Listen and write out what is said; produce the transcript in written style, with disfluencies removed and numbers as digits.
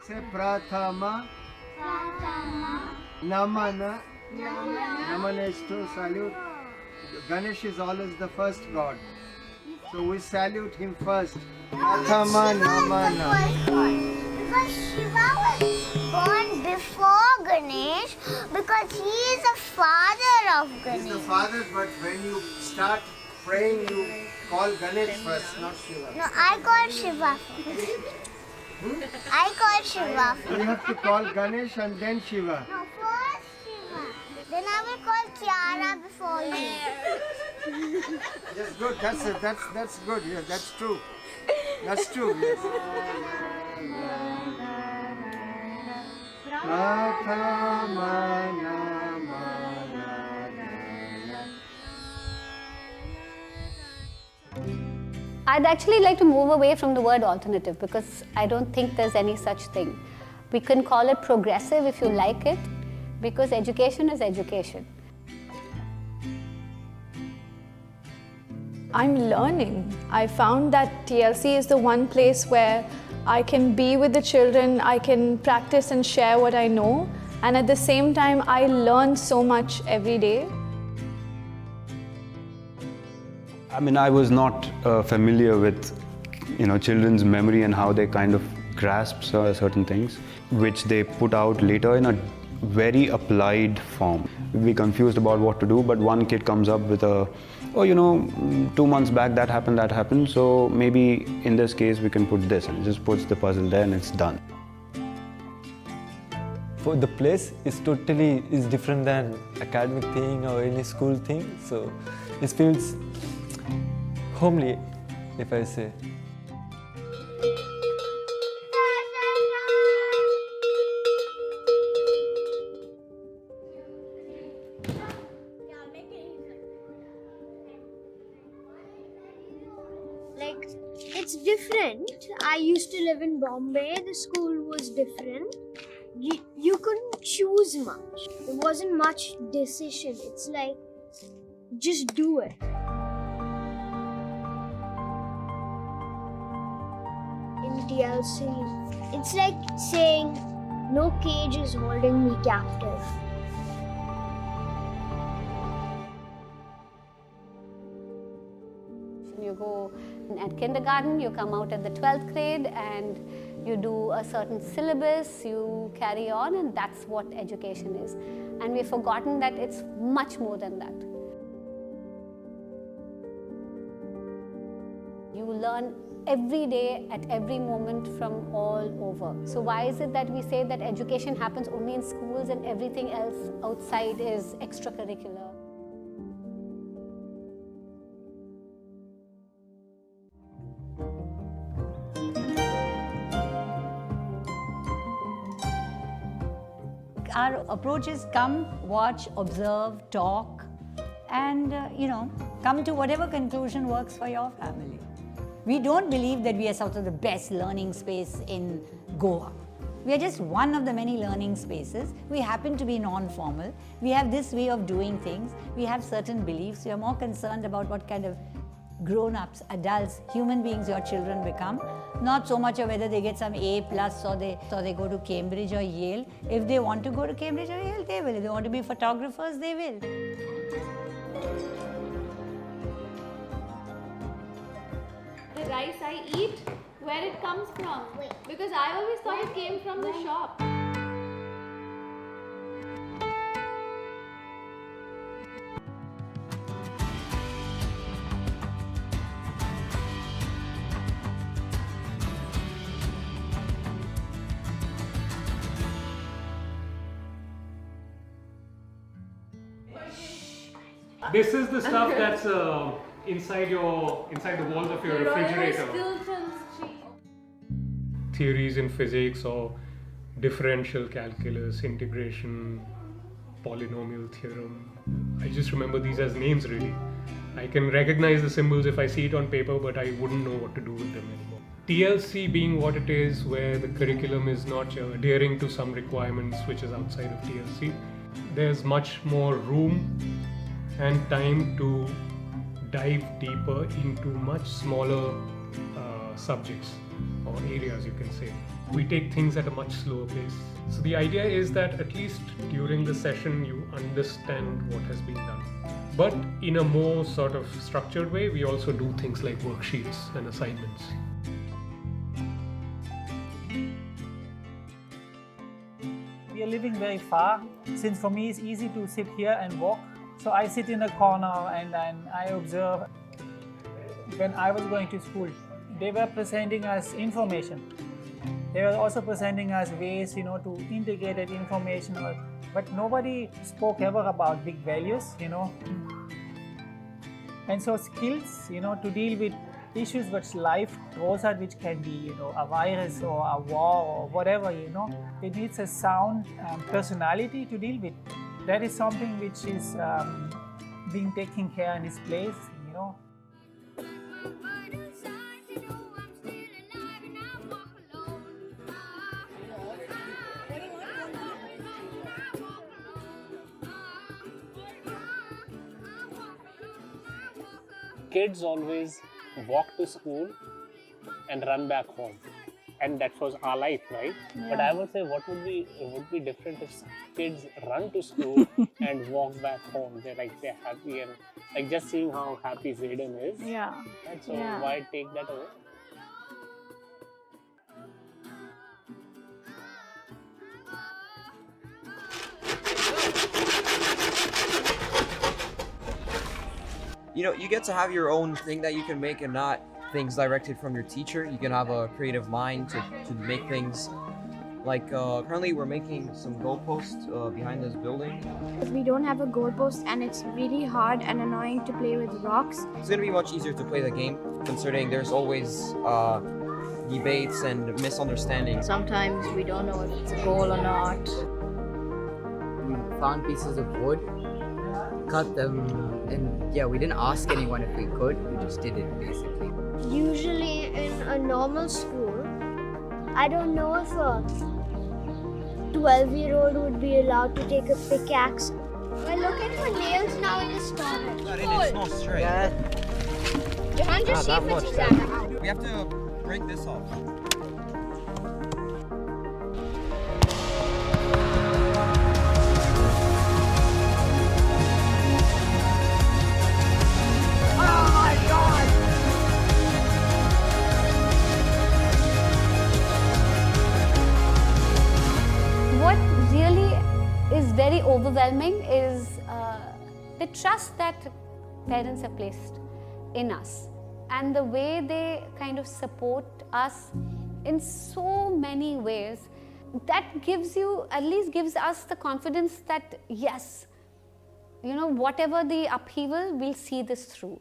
Say Prathama. Namana. Namana is to salute. Ganesh is always the first god. So we salute him first. Prathama Namana. Because Shiva was born before Ganesh because he is the father of Ganesh. He's the father, but when you start praying, you call Ganesh first, not Shiva. No, I call Shiva first. I call Shiva first. You have to call Ganesh and then Shiva. No, first Shiva. Then I will call Kiara before you. That's good. That's good. Yeah, that's true. That's true. Yes. I'd actually like to move away from the word alternative because I don't think there's any such thing. We can call it progressive if you like it, because education is education. I'm learning. I found that TLC is the one place where I can be with the children, I can practice and share what I know, and at the same time I learn so much every day. I mean, I was not familiar with, children's memory and how they kind of grasp certain things, which they put out later in a very applied form. We're confused about what to do, but one kid comes up with 2 months back that happened, so maybe in this case we can put this, and it just puts the puzzle there and it's done. For the place is different than academic thing or any school thing, so it feels homely, if I say. Like, it's different. I used to live in Bombay. The school was different. You couldn't choose much. There wasn't much decision. It's like, just do it. In TLC, it's like saying, no cage is holding me captive. You go at kindergarten, you come out at the 12th grade and you do a certain syllabus, you carry on, and that's what education is. And we've forgotten that it's much more than that. You learn every day at every moment from all over. So why is it that we say that education happens only in schools and everything else outside is extracurricular? Our approach is come, watch, observe, talk, and come to whatever conclusion works for your family. We don't believe that we are sort of the best learning space in Goa. We are just one of the many learning spaces. We happen to be non-formal. We have this way of doing things. We have certain beliefs. We are more concerned about what kind of grown-ups, adults, human beings your children become. Not so much of whether they get some A+ or they go to Cambridge or Yale. If they want to go to Cambridge or Yale, they will. If they want to be photographers, they will. The rice I eat, where it comes from. Because I always thought it came from the shop. This is the stuff that's inside the walls of your refrigerator. Theories in physics or differential calculus, integration, polynomial theorem. I just remember these as names really. I can recognize the symbols if I see it on paper, but I wouldn't know what to do with them anymore. TLC being what it is, where the curriculum is not adhering to some requirements which is outside of TLC, there's much more room and time to dive deeper into much smaller subjects. or areas, you can say. We take things at a much slower pace. So the idea is that at least during the session you understand what has been done. But in a more sort of structured way, we also do things like worksheets and assignments. We are living very far, since for me it's easy to sit here and walk. So I sit in a corner and I observe. When I was going to school, they were presenting us information. They were also presenting us ways, to integrate that information. But nobody spoke ever about big values, And so skills, to deal with issues which life throws at, which can be, a virus or a war or whatever, it needs a sound personality to deal with. That is something which is being taken care in its place, Kids always walk to school and run back home, and that was our life, right? Yeah. But I would say, what would be different if kids run to school and walk back home? They're happy, and like just seeing how happy Zayden is. Yeah. Right? So Yeah. why take that away? You get to have your own thing that you can make and not things directed from your teacher. You can have a creative mind to make things. Like currently we're making some goalposts behind this building. We don't have a goalpost and it's really hard and annoying to play with rocks. It's going to be much easier to play the game considering there's always debates and misunderstandings. Sometimes we don't know if it's a goal or not. We found pieces of wood, cut them, and yeah, we didn't ask anyone if we could, we just did it basically. Usually in a normal school, I don't know if a 12-year-old would be allowed to take a pickaxe. We're looking for nails now in the storage. It's not straight. Yeah. Johan, just see if it's exact. We have to break this off. What really is very overwhelming is the trust that parents have placed in us and the way they kind of support us in so many ways. That at least gives us the confidence that yes, whatever the upheaval, we'll see this through.